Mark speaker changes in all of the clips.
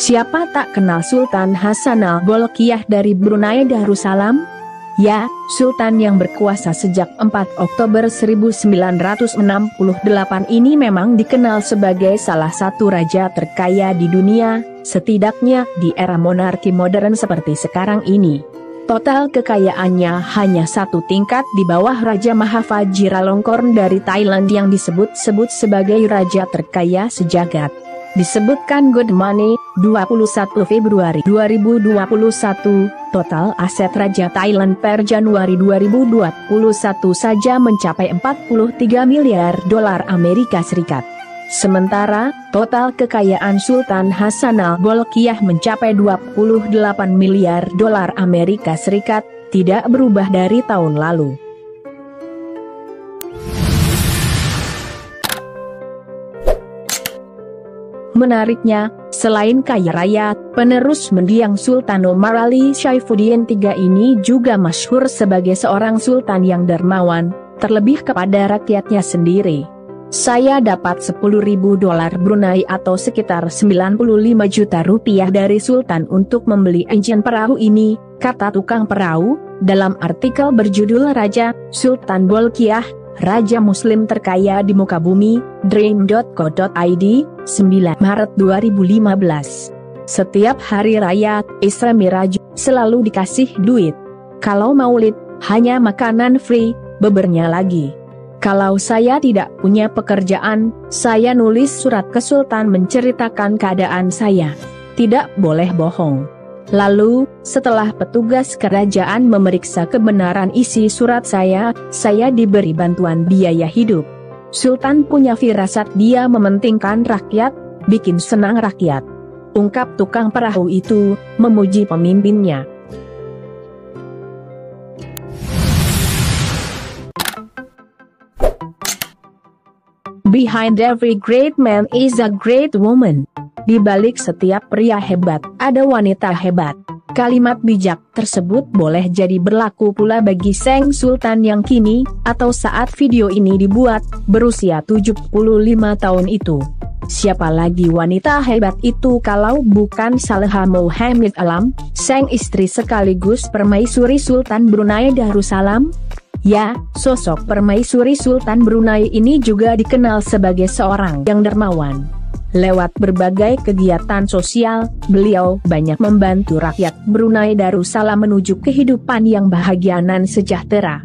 Speaker 1: Siapa tak kenal Sultan Hasanal Bolkiah dari Brunei Darussalam? Ya, Sultan yang berkuasa sejak 4 Oktober 1968 ini memang dikenal sebagai salah satu raja terkaya di dunia, setidaknya di era monarki modern seperti sekarang ini. Total kekayaannya hanya satu tingkat di bawah Raja Maha Vajiralongkorn dari Thailand yang disebut-sebut sebagai raja terkaya sejagat. Disebutkan Good Money, 21 Februari 2021, total aset Raja Thailand per Januari 2021 saja mencapai 43 miliar dolar Amerika Serikat. Sementara, total kekayaan Sultan Hasanal Bolkiah mencapai 28 miliar dolar Amerika Serikat, tidak berubah dari tahun lalu. Menariknya, selain kaya raya, penerus mendiang Sultan Omar Ali Saifuddin III ini juga masyhur sebagai seorang sultan yang dermawan, terlebih kepada rakyatnya sendiri. Saya dapat 10.000 dolar Brunei atau sekitar 95 juta rupiah dari Sultan untuk membeli engine perahu ini, kata tukang perahu, dalam artikel berjudul Raja Sultan Bolkiah, Raja Muslim terkaya di muka bumi, dream.co.id, 9 Maret 2015. Setiap hari raya, Isra Miraj, selalu dikasih duit. Kalau maulid, hanya makanan free, bebernya lagi. Kalau saya tidak punya pekerjaan, saya nulis surat ke Sultan menceritakan keadaan saya. Tidak boleh bohong. Lalu, setelah petugas kerajaan memeriksa kebenaran isi surat saya diberi bantuan biaya hidup. Sultan punya firasat, dia mementingkan rakyat, bikin senang rakyat. Ungkap tukang perahu itu, memuji pemimpinnya. Behind every great man is a great woman. Di balik setiap pria hebat, ada wanita hebat. Kalimat bijak tersebut boleh jadi berlaku pula bagi Sang Sultan yang kini, atau saat video ini dibuat, berusia 75 tahun itu. Siapa lagi wanita hebat itu kalau bukan Saleha Mohammed Alam, sang istri sekaligus permaisuri Sultan Brunei Darussalam? Ya, sosok permaisuri Sultan Brunei ini juga dikenal sebagai seorang yang dermawan. Lewat berbagai kegiatan sosial, beliau banyak membantu rakyat Brunei Darussalam menuju kehidupan yang bahagia dan sejahtera.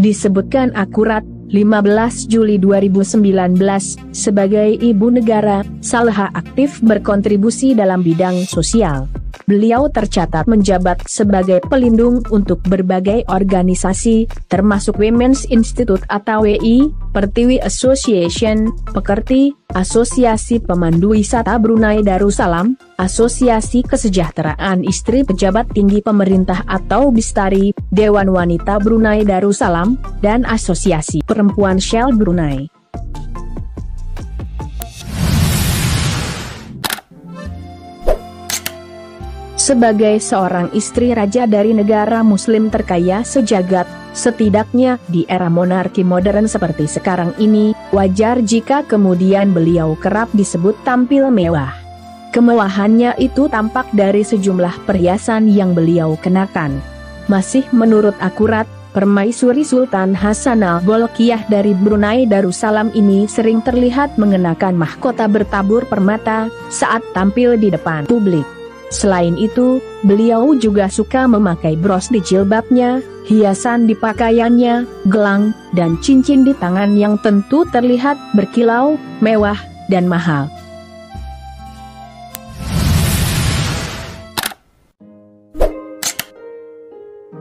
Speaker 1: Disebutkan akurat, 15 Juli 2019, sebagai ibu negara, Saleha aktif berkontribusi dalam bidang sosial. Beliau tercatat menjabat sebagai pelindung untuk berbagai organisasi, termasuk Women's Institute atau WI, Pertiwi Association, Pekerti, Asosiasi Pemandu Wisata Brunei Darussalam, Asosiasi Kesejahteraan Istri Pejabat Tinggi Pemerintah atau Bistari, Dewan Wanita Brunei Darussalam, dan Asosiasi Perempuan Shell Brunei. Sebagai seorang istri raja dari negara muslim terkaya sejagat, setidaknya di era monarki modern seperti sekarang ini, wajar jika kemudian beliau kerap disebut tampil mewah. Kemewahannya itu tampak dari sejumlah perhiasan yang beliau kenakan. Masih menurut akurat, permaisuri Sultan Hasanal Bolkiah dari Brunei Darussalam ini sering terlihat mengenakan mahkota bertabur permata saat tampil di depan publik. Selain itu, beliau juga suka memakai bros di jilbabnya, hiasan di pakaiannya, gelang, dan cincin di tangan yang tentu terlihat berkilau, mewah, dan mahal.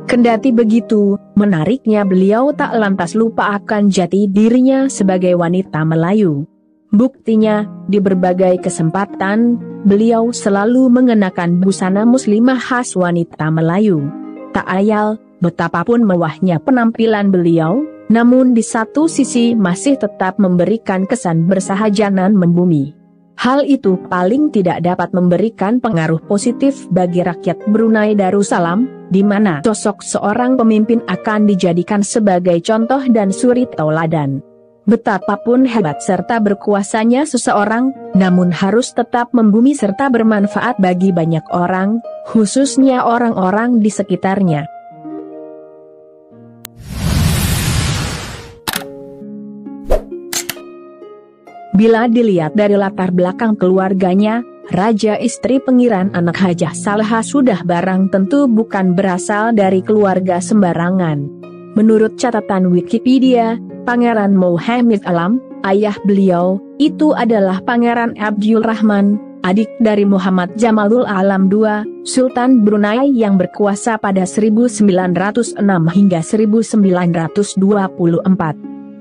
Speaker 1: Kendati begitu, menariknya beliau tak lantas lupa akan jati dirinya sebagai wanita Melayu. Buktinya, di berbagai kesempatan, beliau selalu mengenakan busana muslimah khas wanita Melayu. Tak ayal, betapapun mewahnya penampilan beliau, namun di satu sisi masih tetap memberikan kesan bersahaja dan membumi. Hal itu paling tidak dapat memberikan pengaruh positif bagi rakyat Brunei Darussalam, di mana sosok seorang pemimpin akan dijadikan sebagai contoh dan suri tauladan. Betapapun hebat serta berkuasanya seseorang, namun harus tetap membumi serta bermanfaat bagi banyak orang, khususnya orang-orang di sekitarnya. Bila dilihat dari latar belakang keluarganya, Raja Istri Pengiran Anak Hajah Saleha sudah barang tentu bukan berasal dari keluarga sembarangan. Menurut catatan Wikipedia, Pangeran Muhammad Alam, ayah beliau, itu adalah Pangeran Abdul Rahman, adik dari Muhammad Jamalul Alam II, Sultan Brunei yang berkuasa pada 1906 hingga 1924.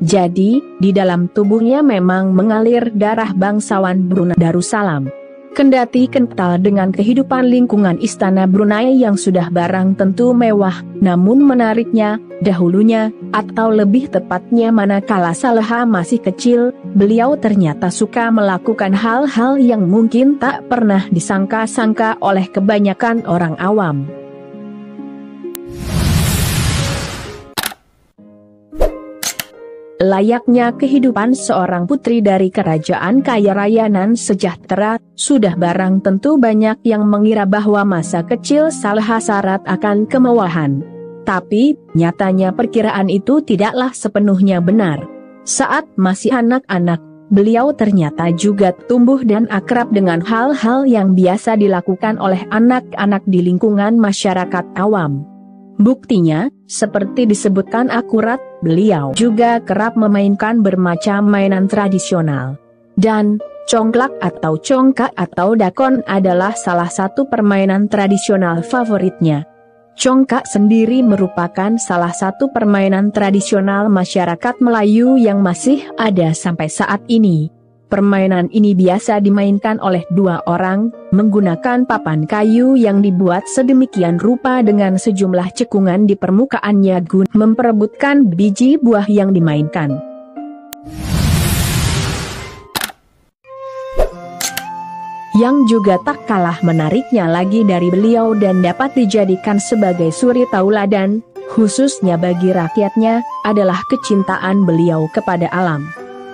Speaker 1: Jadi, di dalam tubuhnya memang mengalir darah bangsawan Brunei Darussalam. Kendati kental dengan kehidupan lingkungan istana Brunei yang sudah barang tentu mewah, namun menariknya, dahulunya, atau lebih tepatnya manakala Saleha masih kecil, beliau ternyata suka melakukan hal-hal yang mungkin tak pernah disangka-sangka oleh kebanyakan orang awam. Layaknya kehidupan seorang putri dari kerajaan kaya raya nan sejahtera, sudah barang tentu banyak yang mengira bahwa masa kecil Saleha syarat akan kemewahan. Tapi, nyatanya perkiraan itu tidaklah sepenuhnya benar. Saat masih anak-anak, beliau ternyata juga tumbuh dan akrab dengan hal-hal yang biasa dilakukan oleh anak-anak di lingkungan masyarakat awam. Buktinya, seperti disebutkan akurat, beliau juga kerap memainkan bermacam mainan tradisional. Dan, congklak atau congkak atau dakon adalah salah satu permainan tradisional favoritnya. Congkak sendiri merupakan salah satu permainan tradisional masyarakat Melayu yang masih ada sampai saat ini. Permainan ini biasa dimainkan oleh dua orang, menggunakan papan kayu yang dibuat sedemikian rupa dengan sejumlah cekungan di permukaannya guna memperebutkan biji buah yang dimainkan. Yang juga tak kalah menariknya lagi dari beliau dan dapat dijadikan sebagai suri tauladan, khususnya bagi rakyatnya, adalah kecintaan beliau kepada alam.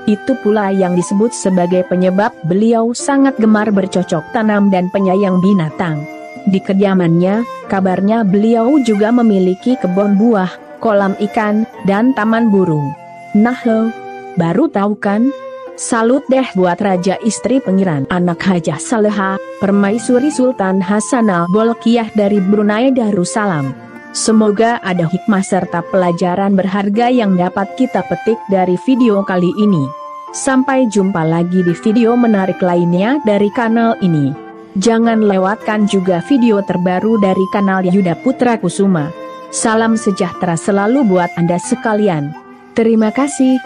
Speaker 1: Itu pula yang disebut sebagai penyebab beliau sangat gemar bercocok tanam dan penyayang binatang. Di kediamannya, kabarnya beliau juga memiliki kebun buah, kolam ikan, dan taman burung. Nah lo, baru tahu kan? Salut deh buat Raja Istri Pengiran Anak Hajah Saleha, Permaisuri Sultan Hasanal Bolkiah dari Brunei Darussalam. Semoga ada hikmah serta pelajaran berharga yang dapat kita petik dari video kali ini. Sampai jumpa lagi di video menarik lainnya dari kanal ini. Jangan lewatkan juga video terbaru dari kanal Yuda Putra Kusuma. Salam sejahtera selalu buat Anda sekalian. Terima kasih.